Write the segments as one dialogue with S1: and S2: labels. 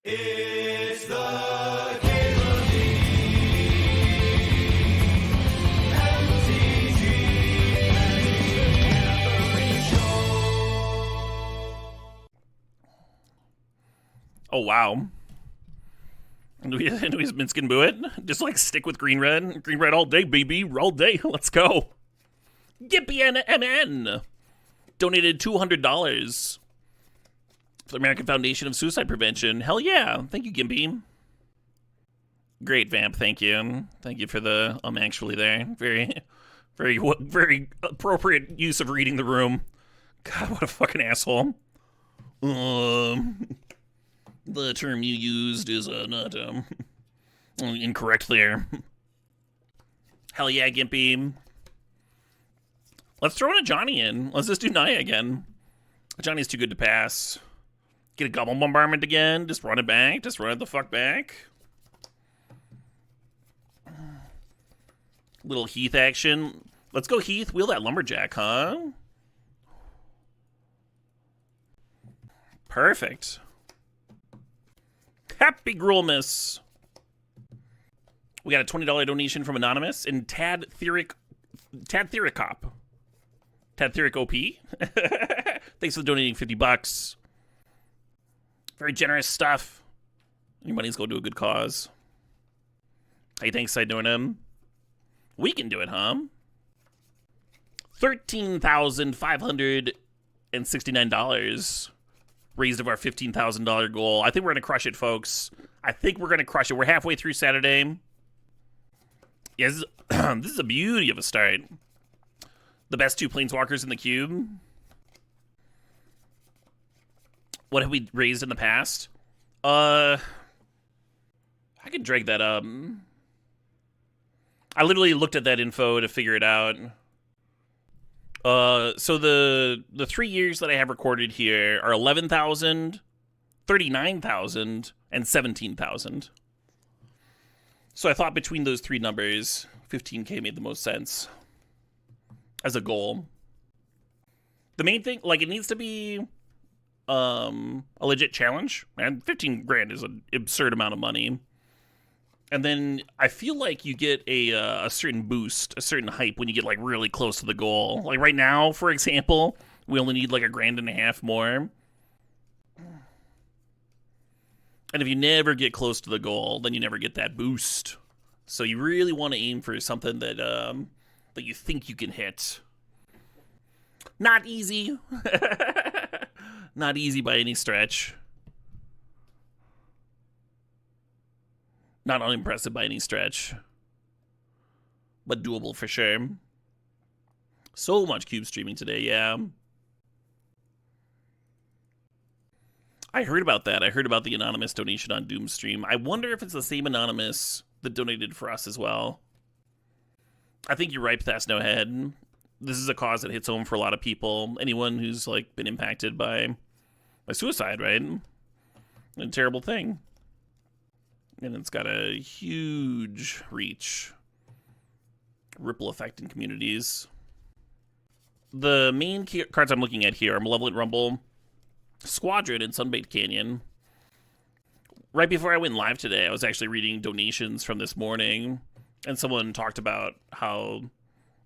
S1: It's the Caitlin MTG Show.
S2: Oh, wow. Do we Minskin boo it? Just like stick with green red all day, baby, all day. Let's go. Gippy NMN donated $200 for the American Foundation of Suicide Prevention. Hell yeah. Thank you, Gimpy. Great, Vamp. Thank you. Thank you for the actually there. Very appropriate use of reading the room. God, what a fucking asshole. The term you used is not incorrect there. Hell yeah, Gimpy. Let's throw in a Johnny in. Let's just do Naya again. Johnny's too good to pass. Get a Gobble Bombardment again. Just run it back. Just run it the fuck back. Little Heath action. Let's go Heath. Wheel that Lumberjack, huh? Perfect. Happy Grulmus. We got a $20 donation from Anonymous and Tad Theoricop. Tad Theoric OP. Thanks for donating $50. Very generous stuff. Your money's going to a good cause. Hey, thanks, Side doing him. We can do it, huh? $13,569 raised of our $15,000 goal. I think we're going to crush it, folks. I think we're going to crush it. We're halfway through Saturday. Yes, this is a beauty of a start. The best two planeswalkers in the cube. What have we raised in the past? I can drag that up. I literally looked at that info to figure it out. So the 3 years that I have recorded here are 11,000, 39,000, and 17,000. So I thought between those three numbers, 15K made the most sense as a goal. The main thing, like, it needs to be a legit challenge, and 15 grand is an absurd amount of money. And then I feel like you get a certain boost, a certain hype when you get like really close to the goal. Like right now, for example, we only need like $1.5 grand more. And if you never get close to the goal, then you never get that boost. So you really want to aim for something that that you think you can hit. Not easy. Not easy by any stretch. Not unimpressive by any stretch. But doable for sure. So much cube streaming today, yeah. I heard about that. I heard about the anonymous donation on Doom stream. I wonder if it's the same anonymous that donated for us as well. I think you're right, Thasno Head. This is a cause that hits home for a lot of people. Anyone who's like been impacted by suicide, right? A terrible thing. And it's got a huge reach. Ripple effect in communities. The main cards I'm looking at here are Malevolent Rumble, Squadron, and Sunbaked Canyon. Right before I went live today, I was actually reading donations from this morning, and someone talked about how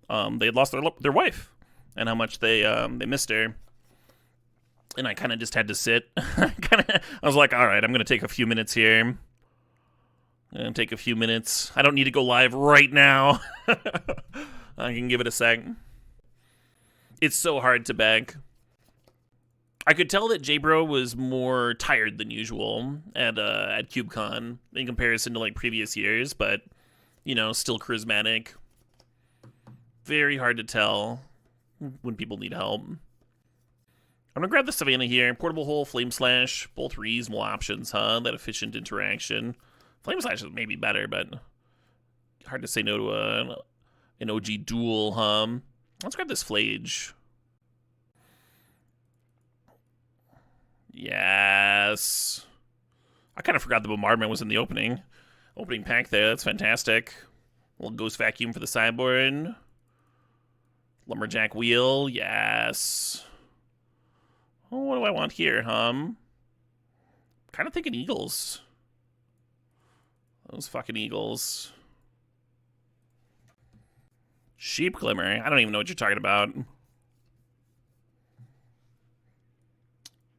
S2: they had lost their wife and how much they missed her. And I kind of just had to sit. I was like, all right, I'm going to take a few minutes here. And take a few minutes. I don't need to go live right now. I can give it a sec. It's so hard to beg. I could tell that J-Bro was more tired than usual at CubeCon in comparison to like previous years, but you know, still charismatic. Very hard to tell when people need help. I'm gonna grab the Savannah here. Portable Hole, Flame Slash, both reasonable options, huh? That efficient interaction. Flame Slash is maybe better, but hard to say no to an OG duel, huh? Let's grab this Flage. Yes. I kind of forgot the Bombardment was in the opening pack there. That's fantastic. A little Ghost Vacuum for the sideboard. Lumberjack Wheel. Yes. Oh, what do I want here, Kind of thinking Eagles. Those fucking Eagles. Sheep Glimmer. I don't even know what you're talking about.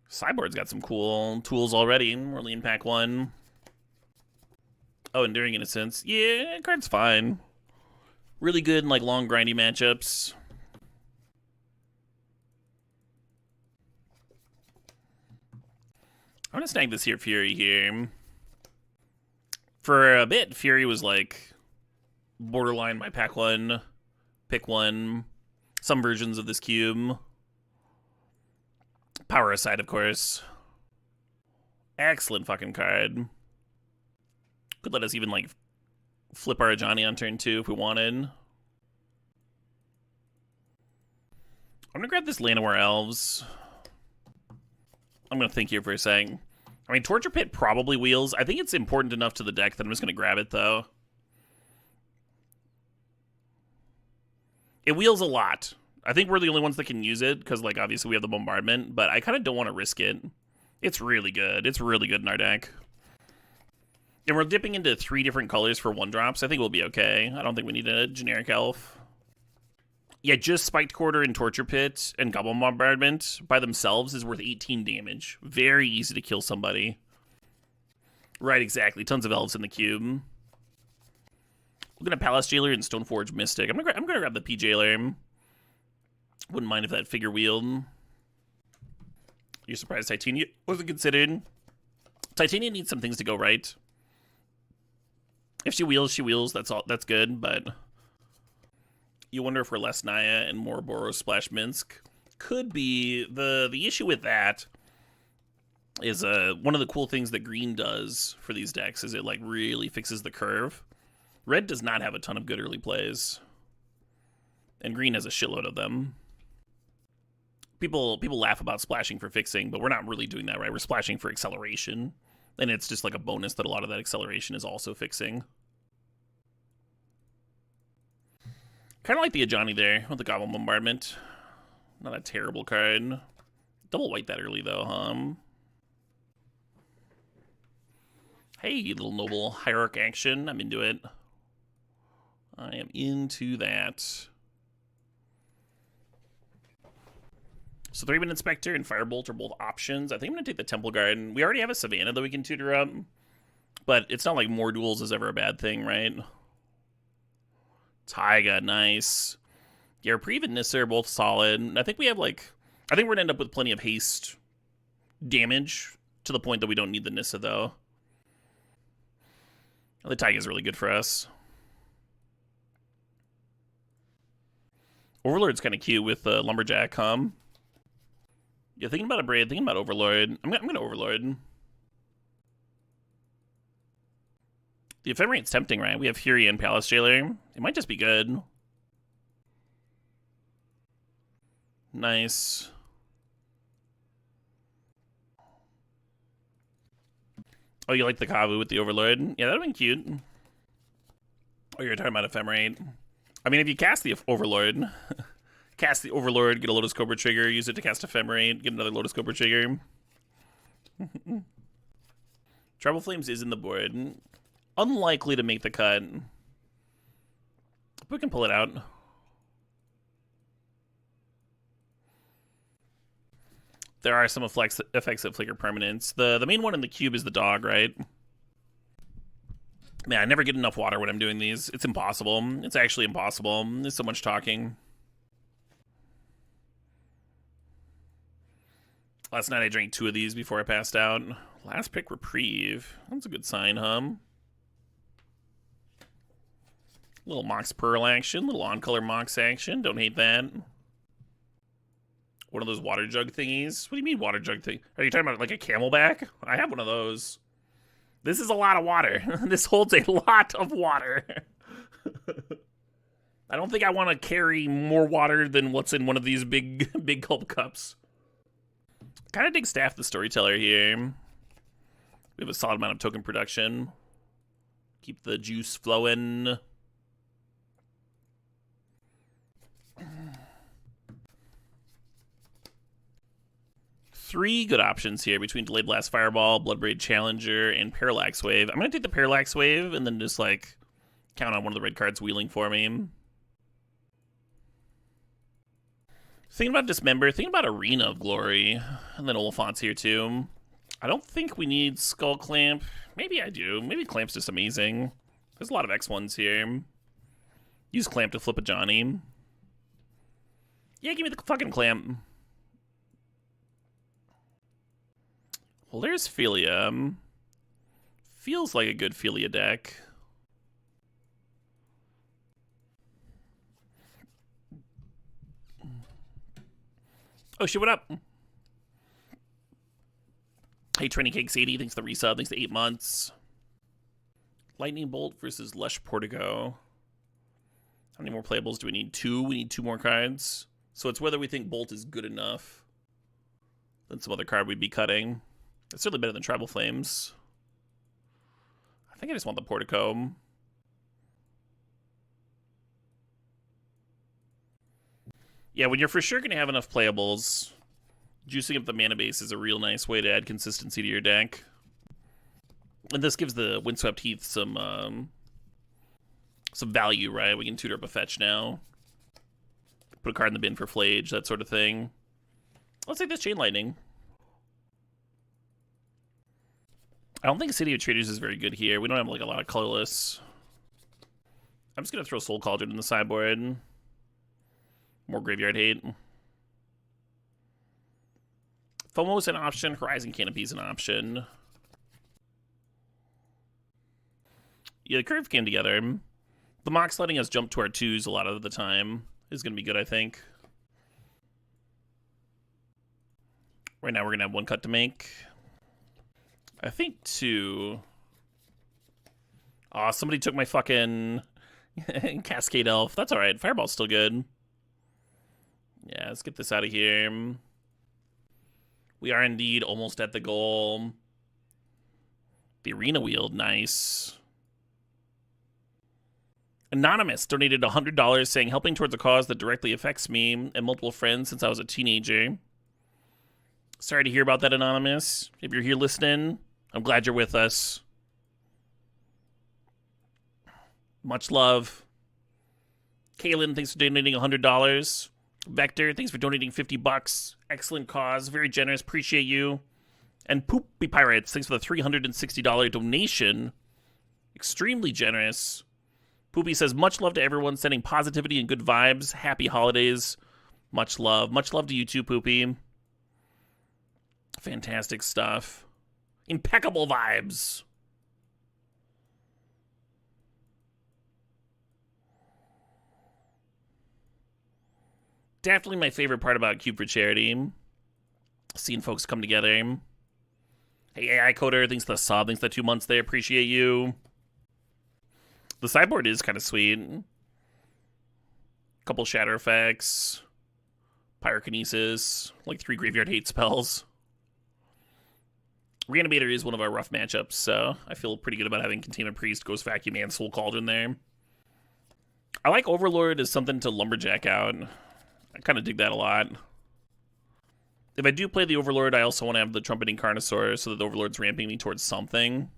S2: Sideboard's got some cool tools already. Early in pack 1. Oh, Enduring Innocence. Yeah, card's fine. Really good in like long grindy matchups. I'm gonna snag this here Fury here. For a bit, Fury was like borderline my pack 1, pick 1, some versions of this cube. Power aside, of course. Excellent fucking card. Could let us even like flip our Ajani on turn 2 if we wanted. I'm gonna grab this Llanowar Elves. I'm gonna think here for a second. I mean, Torture Pit probably wheels. I think it's important enough to the deck that I'm just gonna grab it though. It wheels a lot. I think we're the only ones that can use it because, like, obviously we have the bombardment, but I kind of don't want to risk it. It's really good. It's really good in our deck. And we're dipping into 3 different colors for 1-drops. I think we'll be okay. I don't think we need a generic elf. Yeah, just Spiked Quarter and Torture Pit and Goblin Bombardment by themselves is worth 18 damage. Very easy to kill somebody. Right, exactly. Tons of elves in the cube. Looking at Palace Jailer and Stoneforge Mystic. I'm gonna grab the P Jailer. Wouldn't mind if that figure wheeled. You're surprised Titania wasn't considered. Titania needs some things to go right. If she wheels, she wheels. That's all. That's good, but you wonder if we're less Naya and more Boros Splash Minsk. Could be. The issue with that is one of the cool things that green does for these decks is it like really fixes the curve. Red does not have a ton of good early plays, and green has a shitload of them. People laugh about splashing for fixing, but we're not really doing that, right? We're splashing for acceleration, and it's just like a bonus that a lot of that acceleration is also fixing. Kind of like the Ajani there with the Goblin Bombardment. Not a terrible card. Double white that early, though, huh? Hey, little noble hierarch action. I'm into it. I am into that. So 3-man Inspector and Firebolt are both options. I think I'm going to take the Temple Garden. We already have a Savannah that we can tutor up. But it's not like more duels is ever a bad thing, right? Taiga, nice. Yeah, Reprieve and Nissa are both solid. I think we have like... I think we're going to end up with plenty of haste damage to the point that we don't need the Nissa, though. The Taiga is really good for us. Overlord's kind of cute with Lumberjack, Yeah, thinking about a Braid, thinking about Overlord. I'm gonna Overlord. The Ephemerate's tempting, right? We have Fury and Palace Jailer. It might just be good. Nice. Oh, you like the Kavu with the Overlord? Yeah, that would've been cute. Oh, you're talking about Ephemerate. I mean, if you cast the Overlord, cast the Overlord, get a Lotus Cobra trigger, use it to cast Ephemerate, get another Lotus Cobra trigger. Tribal Flames is in the board. Unlikely to make the cut. But we can pull it out. There are some effects that flicker permanence. The main one in the cube is the dog, right? Man, I never get enough water when I'm doing these. It's impossible. It's actually impossible. There's so much talking. Last night I drank 2 of these before I passed out. Last pick Reprieve. That's a good sign, Little Mox Pearl action. Little on-color Mox action. Don't hate that. One of those water jug thingies. What do you mean water jug thing? Are you talking about like a Camelback? I have one of those. This is a lot of water. This holds a lot of water. I don't think I want to carry more water than what's in one of these big gulp cups. Kind of dig Staff the Storyteller here. We have a solid amount of token production. Keep the juice flowing. 3 good options here between Delayed Blast Fireball, Bloodbraid Challenger, and Parallax Wave. I'm going to take the Parallax Wave and then just, like, count on one of the red cards wheeling for me. Thinking about Dismember, thinking about Arena of Glory, and then Oliphant's here too. I don't think we need Skull Clamp. Maybe I do. Maybe Clamp's just amazing. There's a lot of X1s here. Use Clamp to flip a Johnny. Yeah, give me the fucking Clamp. Well, there's Philia. Feels like a good Philia deck. Oh shit, what up? Hey, Training Cakes 80, thanks for the resub, thanks for 8 months. Lightning Bolt versus Lush Portico. How many more playables do we need? 2? We need 2 more cards. So it's whether we think Bolt is good enough than some other card we'd be cutting. It's certainly better than Tribal Flames. I think I just want the Portico. Yeah, when you're for sure going to have enough playables, juicing up the mana base is a real nice way to add consistency to your deck. And this gives the Windswept Heath some value, right? We can tutor up a fetch now. Put a card in the bin for Flage, that sort of thing. Let's take this Chain Lightning. I don't think City of Traders is very good here. We don't have like a lot of colorless. I'm just going to throw Soul Cauldron in the sideboard. More graveyard hate. FOMO's an option. Horizon Canopy's an option. Yeah, the curve came together. The Mox letting us jump to our 2s a lot of the time is going to be good, I think. Right now we're going to have 1 cut to make. I think 2. Aw, somebody took my fucking Cascade Elf. That's alright. Fireball's still good. Yeah, let's get this out of here. We are indeed almost at the goal. The Arena Wield, nice. Anonymous donated $100 saying, helping towards a cause that directly affects me and multiple friends since I was a teenager. Sorry to hear about that, Anonymous. If you're here listening, I'm glad you're with us. Much love. Kaylin, thanks for donating $100. Vector, thanks for donating $50. Excellent cause. Very generous. Appreciate you. And Poopy Pirates, thanks for the $360 donation. Extremely generous. Poopy says, much love to everyone, sending positivity and good vibes. Happy holidays. Much love. Much love to you too, Poopy. Fantastic stuff. Impeccable vibes. Definitely my favorite part about Cube for Charity. Seeing folks come together. Hey, AI Coder, thanks for the sub, thanks for the 2 months there. Appreciate you. The sideboard is kind of sweet. Couple Shatter Effects. Pyrokinesis. Like 3 Graveyard Hate spells. Reanimator is one of our rough matchups, so I feel pretty good about having Containment Priest, Ghost Vacuum, and Soul Cauldron there. I like Overlord as something to lumberjack out. I kind of dig that a lot. If I do play the Overlord, I also want to have the Trumpeting Carnosaur so that the Overlord's ramping me towards something.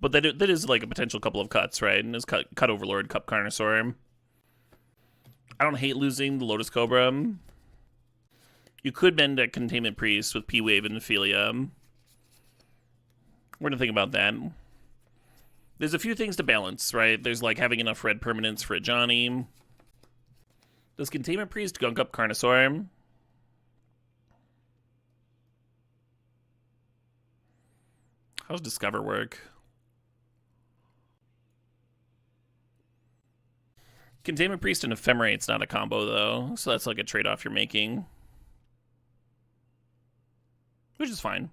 S2: But that is like a potential couple of cuts, right? And it's cut Overlord, cut Carnosaur. I don't hate losing the Lotus Cobra. You could bend a Containment Priest with P-Wave and Ophelia. We're going to think about that. There's a few things to balance, right? There's like having enough red permanents for a Johnny. Does Containment Priest gunk up Carnosaur? How's Discover work? Containment Priest and Ephemerate's not a combo, though, so that's like a trade-off you're making. Which is fine.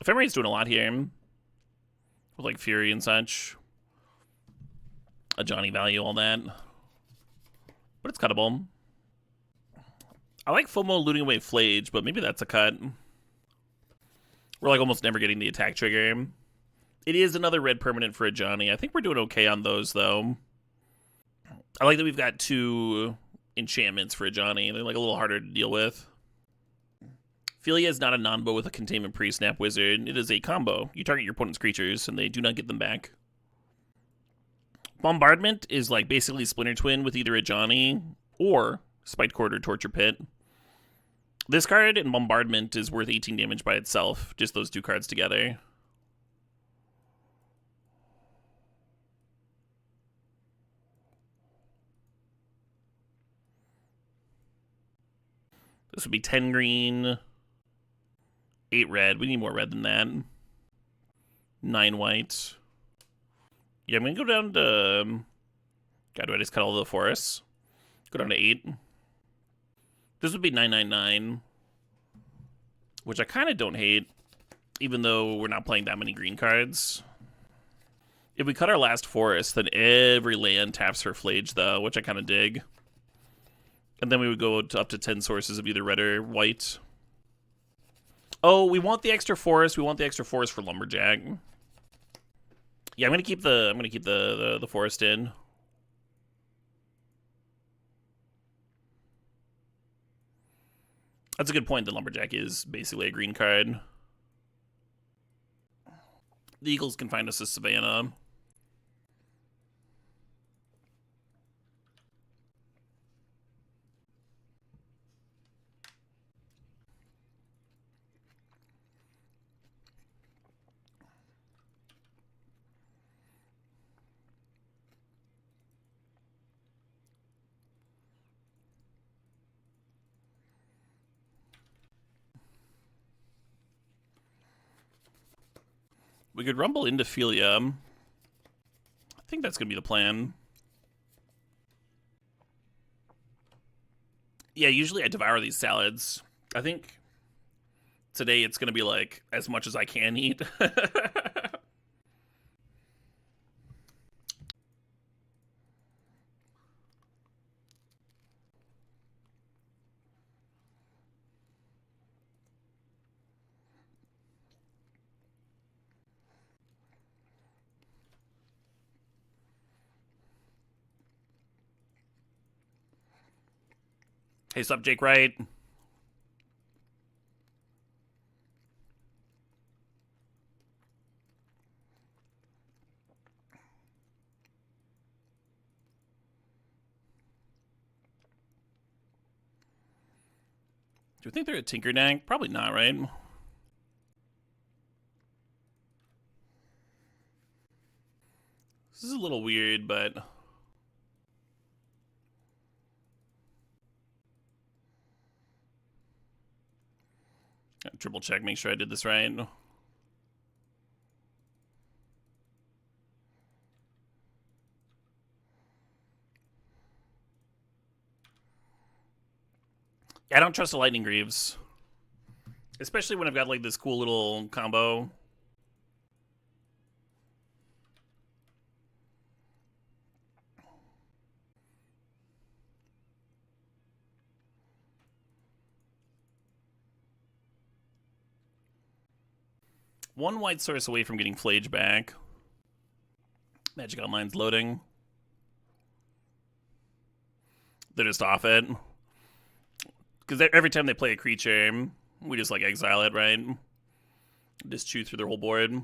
S2: Ephemerate's doing a lot here. With, like, Fury and such. A Johnny value, all that. But it's cuttable. I like FOMO looting away Flage, but maybe that's a cut. We're like almost never getting the attack trigger. It is another red permanent for a Johnny. I think we're doing okay on those, though. I like that we've got 2 enchantments for a Johnny. They're like a little harder to deal with. Philia is not a non-bow with a Containment Pre-Snap Wizard. It is a combo. You target your opponent's creatures, and they do not get them back. Bombardment is like basically Splinter Twin with either a Johnny or Spiked Cord or Torture Pit. This card and Bombardment is worth 18 damage by itself, just those two cards together. This would be 10 green, 8 red. We need more red than that. 9 white. Yeah, I'm going to go down to... God, do I just cut all the forests? Go down to 8. This would be 999, which I kind of don't hate, even though we're not playing that many green cards. If we cut our last forest, then every land taps for Flage, though, which I kind of dig. And then we would go up to 10 sources of either red or white. Oh, we want the extra forest. We want the extra forest for Lumberjack. Yeah, I'm gonna keep the forest in. That's a good point. The Lumberjack is basically a green card. The Eagles can find us a Savannah. We could rumble into Philia. I think that's going to be the plan. Yeah, usually I devour these salads. I think today it's going to be like as much as I can eat. Hey, sup, Jake Wright? Do you think they're a Tinkerdank? Probably not, right? This is a little weird, but... Triple check, make sure I did this right. I don't trust the Lightning Greaves. Especially when I've got like this cool little combo. One white source away from getting Flage back. Magic Online's loading. They're just off it. Because every time they play a creature, we just like exile it, right? Just chew through their whole board.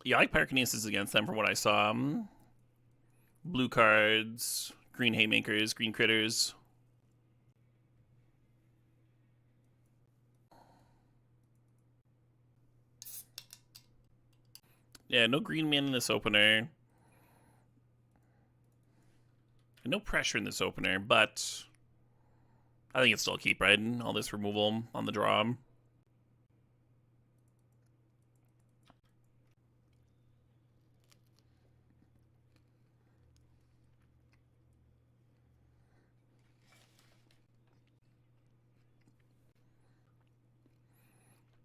S2: Yeah, I like Pyrokinesis against them from what I saw. Blue cards, green haymakers, green critters. Yeah, no green man in this opener. And no pressure in this opener, but I think it's still a keep, right? All this removal on the draw.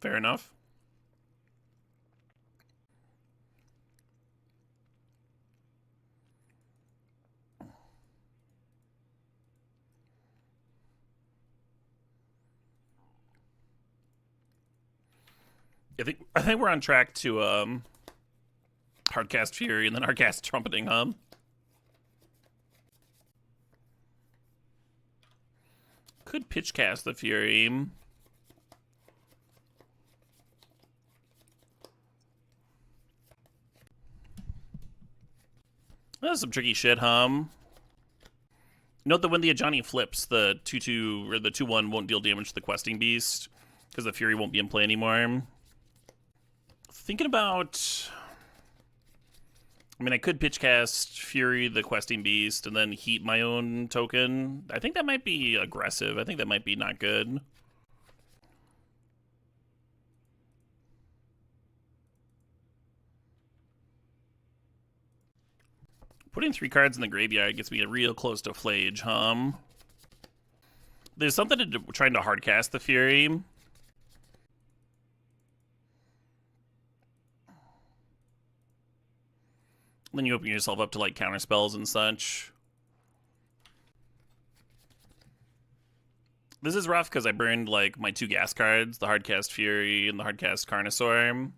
S2: Fair enough. I think we're on track to hardcast Fury and then hardcast Trumpeting Hum. Could pitchcast the Fury. That's some tricky shit, Hum. Note that when the Ajani flips, the 2/2 or the 2/1 won't deal damage to the questing beast because the Fury won't be in play anymore. Thinking about, I mean, I could pitchcast Fury, the questing beast, and then heat my own token. I think that might be aggressive. I think that might be not good. Putting 3 cards in the graveyard gets me real close to Flage, Hum. There's something to trying to hardcast the Fury. Then you open yourself up to like counter spells and such. This is rough because I burned like my 2 gas cards, the hardcast Fury and the hardcast Carnosaur.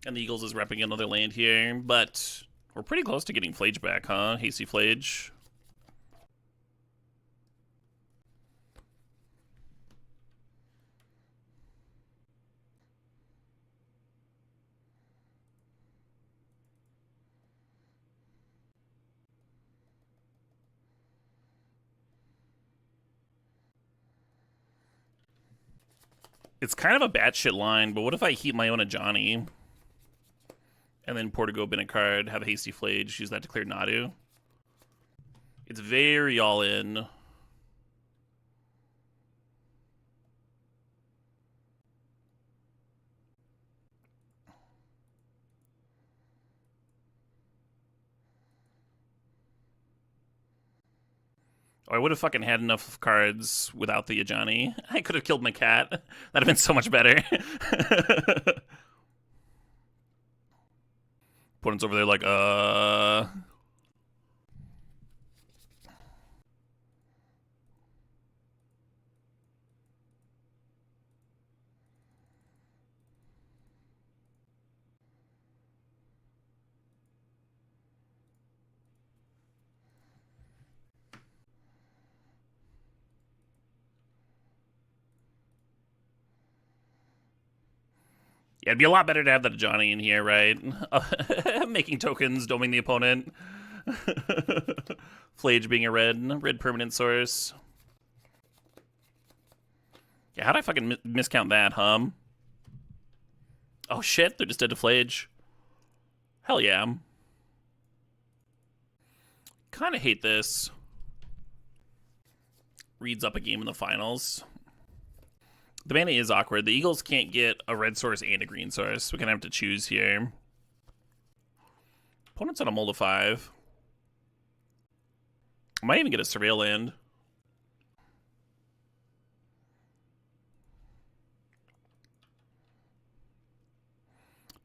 S2: And the Eagles is repping another land here, but we're pretty close to getting Flage back, huh? Hasty Flage. It's kind of a batshit line, but what if I heat my own Ajani? And then Portigo bin a card, have a Hasty Flage, use that to clear Nadu. It's very all in. Oh, I would have fucking had enough cards without the Ajani. I could have killed my cat. That'd have been so much better. Opponent's over there like, Yeah, it'd be a lot better to have that Ajani in here, right? Making tokens, doming the opponent. Flage being a red permanent source. Yeah, how'd I fucking miscount that, Hum? Oh shit, they're just dead to Flage. Hell yeah. Kinda hate this. Reads up a game in the finals. The mana is awkward. The Eagles can't get a red source and a green source. We're gonna have to choose here. Opponent's on a mold of 5. I might even get a surveil land.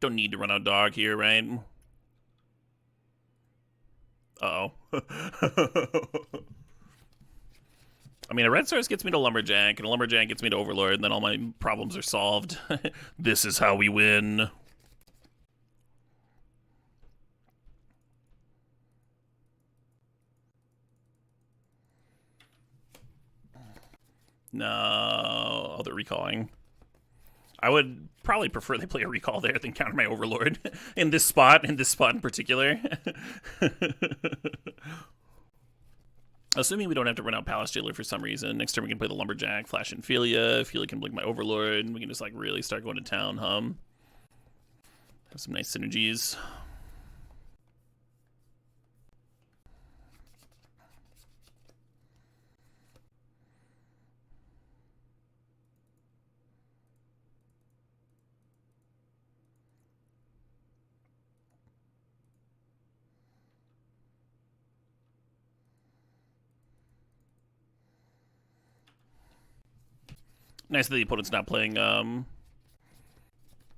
S2: Don't need to run out dog here, right? Uh-oh. I mean, a red source gets me to Lumberjack, and a Lumberjack gets me to Overlord, and then all my problems are solved. This is how we win. No. Oh, they're recalling. I would probably prefer they play a recall there than counter my Overlord in this spot in particular. Assuming we don't have to run out Palace Jailer for some reason, next turn we can play the Lumberjack, Flash Ophelia. Ophelia can blink my Overlord, and we can just like really start going to town, Hum. Have some nice synergies. Nice that the opponent's not playing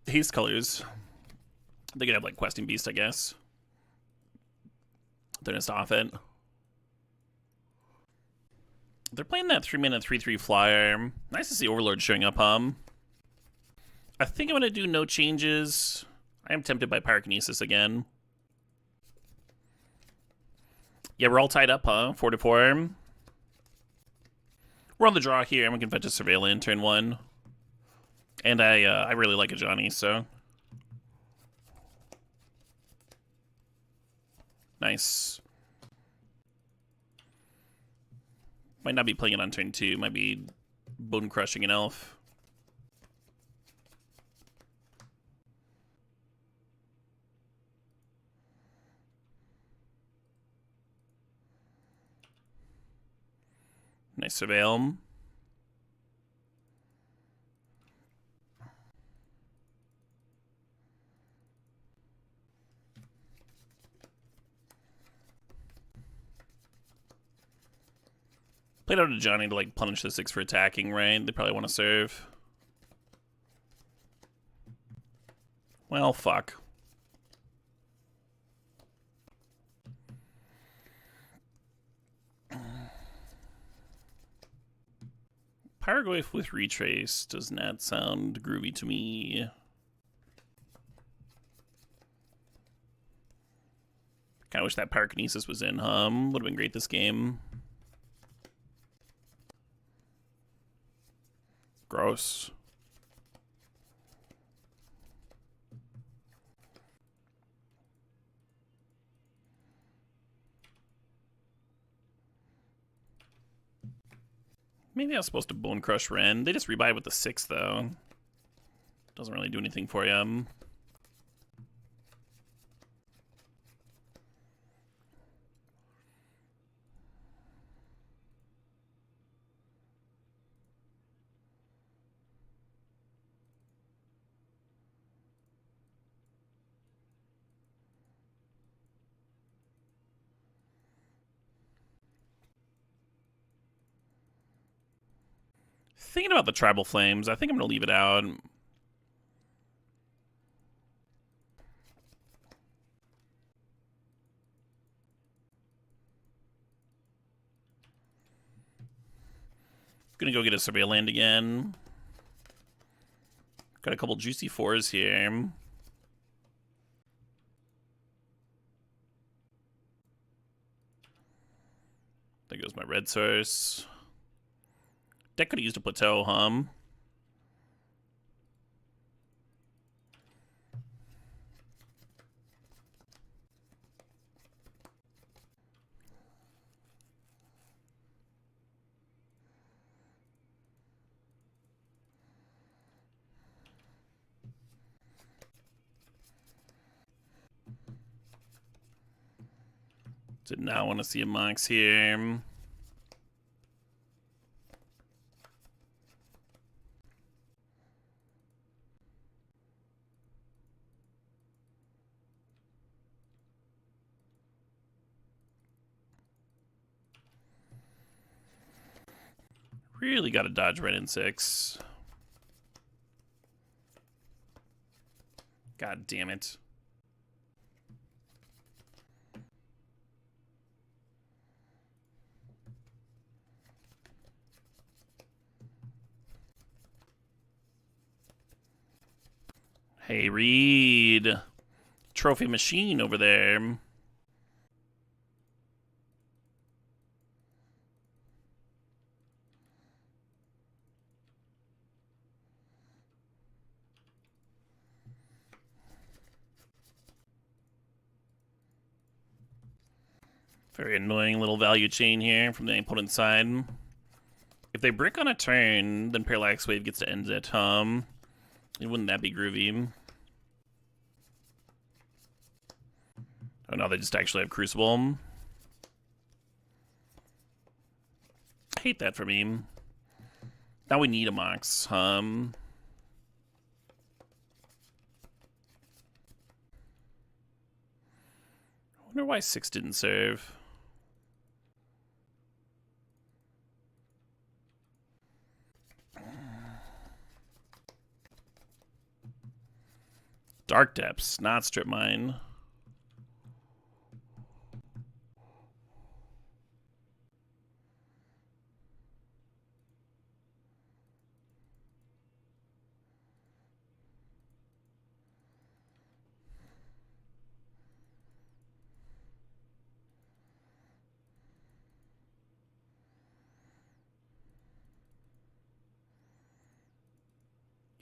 S2: haste colors. They could have like Questing Beast, I guess. They're just off it. They're playing that 3-mana 3/3 flyer. Nice to see Overlord showing up, Hum. I think I'm going to do no changes. I am tempted by Pyrokinesis again. Yeah, we're all tied up, huh? 4-4. We're on the draw here. I'm going to convert to Surveillant turn 1. And I really like a Johnny, so... Nice. Might not be playing it on turn 2. Might be bone crushing an elf. Nice Surveil. Played out to Johnny to like punish the 6 for attacking, right? They probably want to serve. Well, fuck. Pyroglyph with Retrace does not sound groovy to me. Kinda wish that Pyrokinesis was in, would have been great this game. Gross. Maybe I was supposed to Bone Crush Ren. They just rebuy with the 6, though. Doesn't really do anything for you. Thinking about the Tribal Flames, I think I'm going to leave it out. Gonna go get a Surveillant again. Got a couple juicy 4s here. There goes my red source. Deck could have used a plateau, Did not want to see a Mox here. Really got to dodge red in 6. God damn it. Hey, Reed. Trophy machine over there. Very annoying little value chain here from the opponent's side. If they brick on a turn, then Parallax Wave gets to end it. Wouldn't that be groovy? Oh no, they just actually have Crucible. I hate that for me. Now we need a Mox. I wonder why 6 didn't serve. Dark Depths, not Strip Mine.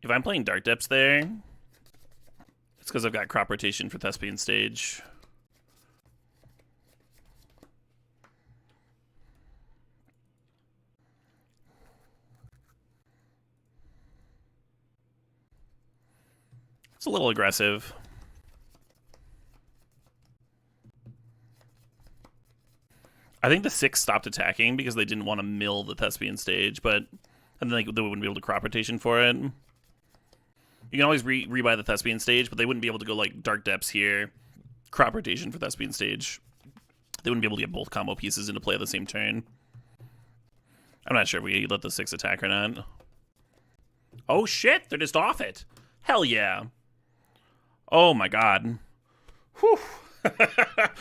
S2: If I'm playing Dark Depths there, it's because I've got crop rotation for Thespian Stage. It's a little aggressive. I think the 6 stopped attacking because they didn't want to mill the Thespian Stage, but and then they wouldn't be able to crop rotation for it. You can always rebuy the Thespian Stage, but they wouldn't be able to go like Dark Depths here, crop rotation for Thespian Stage. They wouldn't be able to get both combo pieces into play at the same turn. I'm not sure if we let the 6 attack or not. Oh shit, they're just off it. Hell yeah. Oh my god. Whew.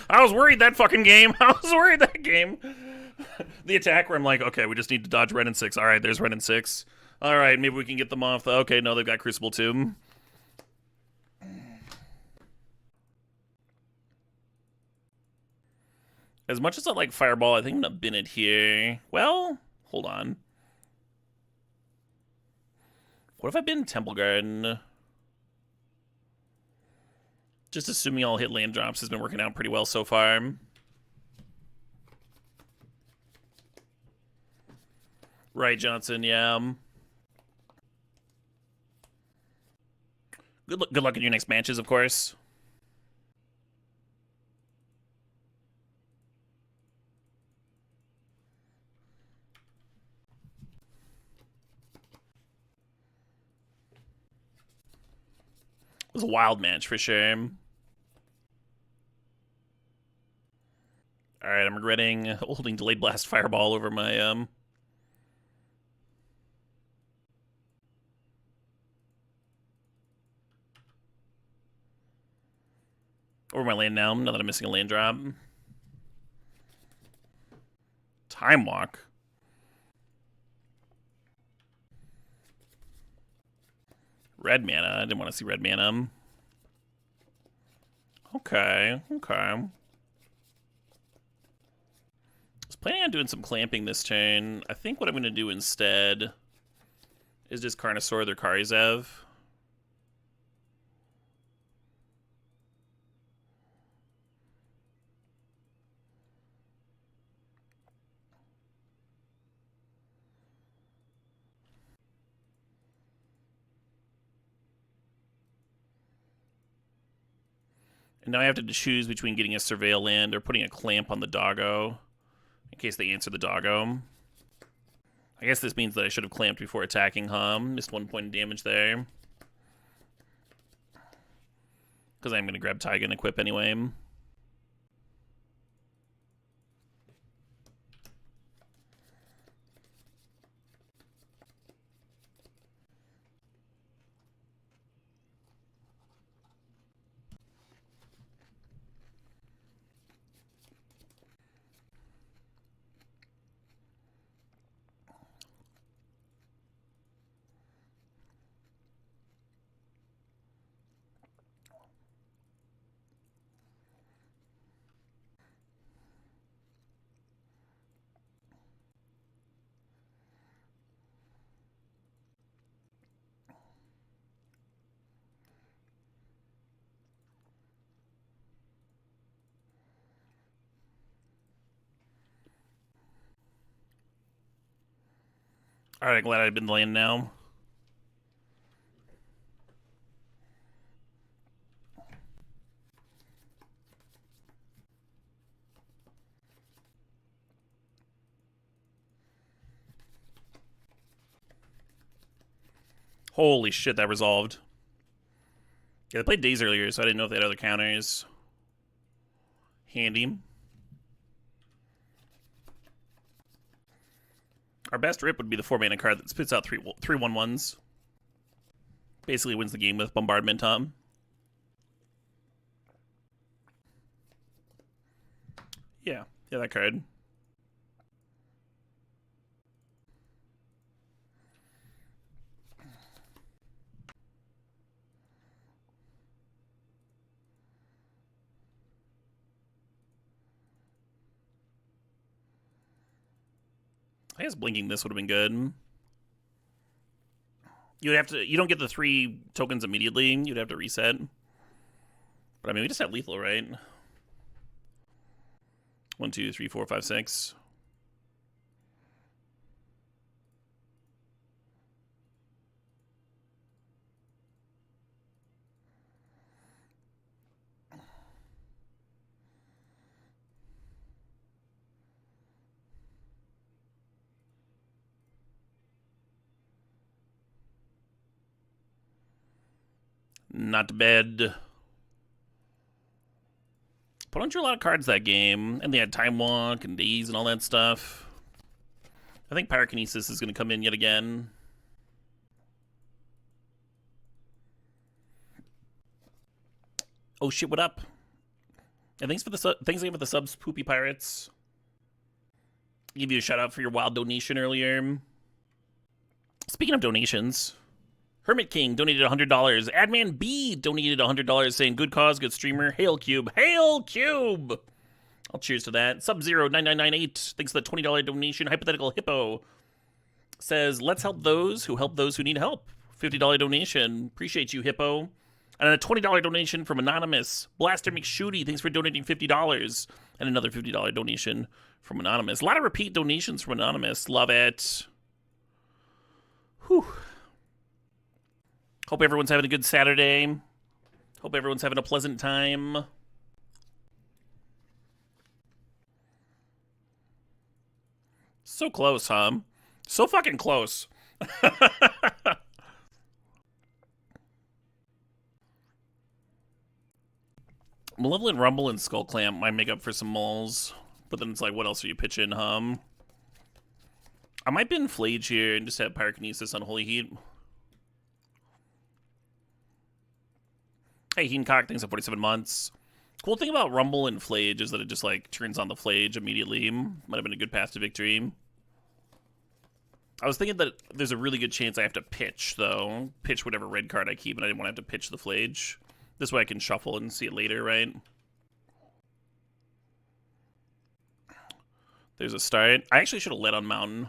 S2: I was worried that fucking game. I was worried that game. The attack where I'm like, okay, we just need to dodge red and 6. All right, there's red and 6. All right, maybe we can get them off. Okay, no, they've got Crucible too. As much as I like Fireball, I think I'm gonna bin it here. Well, hold on. What if I bin Temple Garden? Just assuming I'll hit land drops has been working out pretty well so far. Right, Johnson, yeah. Good luck in your next matches, of course. It was a wild match for sure. Alright, I'm regretting holding Delayed Blast Fireball over my, over my land now that I'm missing a land drop. Time Walk. Red mana. I didn't want to see red mana. Okay. I was planning on doing some clamping this turn. I think what I'm going to do instead is just Carnosaur or Karizev. And now I have to choose between getting a Surveil land or putting a clamp on the doggo in case they answer the doggo. I guess this means that I should have clamped before attacking, huh? Missed 1 point of damage there. Because I'm going to grab Taiga and equip anyway. Alright, glad I've been land now. Holy shit, that resolved. Yeah, they played Daze earlier, so I didn't know if they had other counters. Handy. Our best rip would be the 4-mana card that spits out 3/1/1s. Basically wins the game with Bombardment, Tom. Yeah, that card. I guess blinking this would have been good. You'd have to. You don't get the 3 tokens immediately. You'd have to reset. But I mean, we just have lethal, right? 1, 2, 3, 4, 5, 6. Not bad. Put on drew a lot of cards that game, and they had Time Walk and Daze and all that stuff. I think Pyrokinesis is going to come in yet again. Oh shit! What up? And thanks again for the subs, Poopy Pirates. Give you a shout out for your wild donation earlier. Speaking of donations. Hermit King donated $100. Adman B donated $100 saying, good cause, good streamer. Hail Cube. Hail Cube! I'll cheers to that. Sub-Zero9998 thanks for the $20 donation. Hypothetical Hippo says, let's help those who need help. $50 donation. Appreciate you, Hippo. And a $20 donation from Anonymous. Blaster McShooty, thanks for donating $50. And another $50 donation from Anonymous. A lot of repeat donations from Anonymous. Love it. Whew. Hope everyone's having a good Saturday. Hope everyone's having a pleasant time. So close, huh? So fucking close. Malevolent Rumble and Skull Clamp might make up for some moles. But then it's like, what else are you pitching, I might bin Flage here and just have Pyrokinesis on Holy Heat. Hey, Heencock, thanks for 47 months. Cool thing about Rumble and Flage is that it just, like, turns on the Flage immediately. Might have been a good path to victory. I was thinking that there's a really good chance I have to pitch, though. Pitch whatever red card I keep, and I didn't want to have to pitch the Flage. This way I can shuffle and see it later, right? There's a start. I actually should have led on Mountain,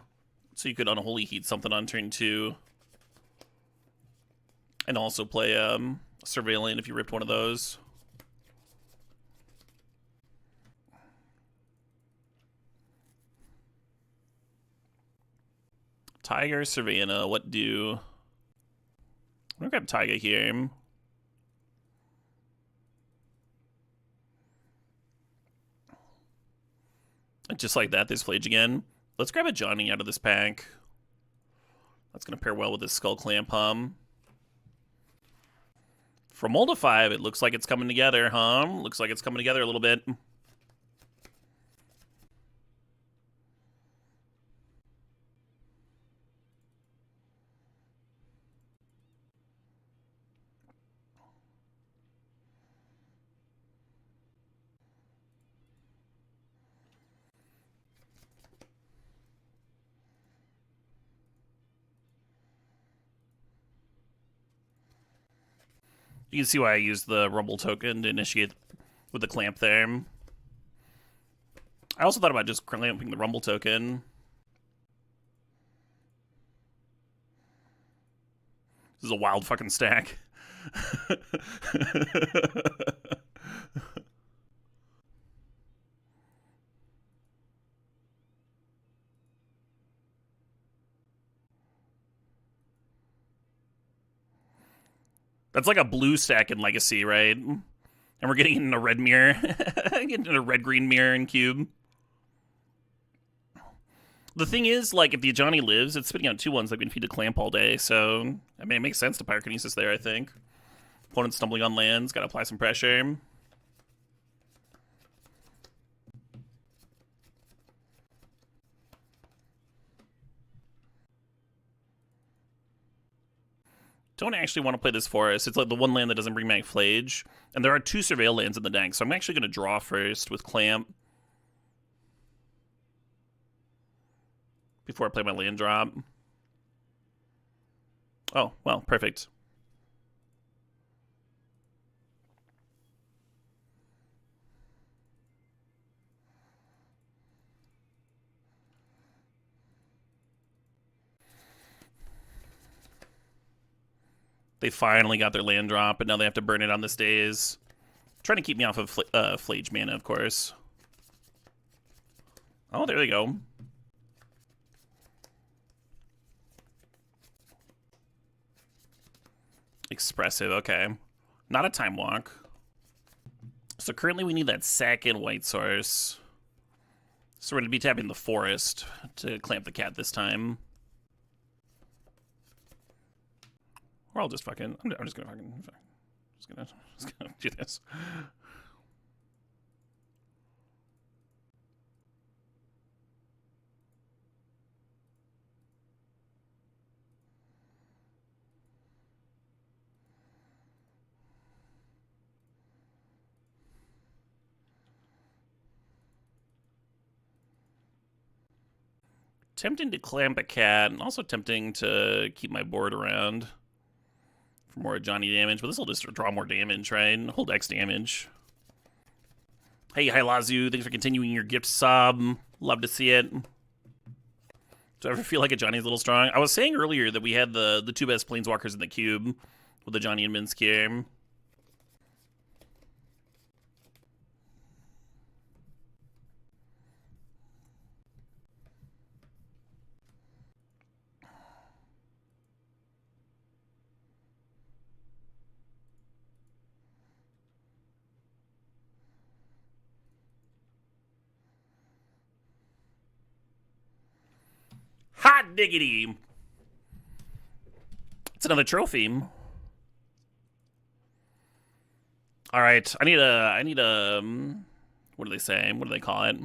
S2: so you could Unholy Heat something on turn 2. And also play, Surveillant if you ripped one of those. Tiger, Savannah, what do? I'm gonna grab Tiger here. And just like that, there's Flage again. Let's grab a Johnny out of this pack. That's gonna pair well with this Skull Clamp, From Mold to 5, it looks like it's coming together, Looks like it's coming together a little bit. You can see why I used the Rumble token to initiate with the clamp there. I also thought about just clamping the Rumble token. This is a wild fucking stack. That's like a blue stack in Legacy, right? And we're getting in a red mirror. Getting in a red-green mirror in Cube. The thing is, like, if the Ajani lives, it's spitting out 2/1s that can feed a clamp all day, so, I mean, it makes sense to Pyrokinesis there, I think. Opponent stumbling on lands, gotta apply some pressure. Don't actually want to play this Forest. It's like the one land that doesn't bring back Flage. And there are 2 Surveil lands in the deck, so I'm actually going to draw first with Clamp. Before I play my land drop. Oh, well, perfect. They finally got their land drop, but now they have to burn it on this days. Trying to keep me off of Flage mana, of course. Oh, there they go. Expressive, okay. Not a time walk. So currently we need that second white source. So we're going to be tapping the forest to clamp the cat this time. Or I'll just fucking... I'm just gonna do this. Tempting to clamp a cat, and also tempting to keep my board around for more Johnny damage, but this will just draw more damage, right? Hold X damage. Hey, hi Lazu, thanks for continuing your gift sub. Love to see it. Do I ever feel like a Johnny's a little strong? I was saying earlier that we had the two best planeswalkers in the cube with the Johnny and Minsky game. Hot diggity! It's another trophy. All right, I need a. What do they say? What do they call it?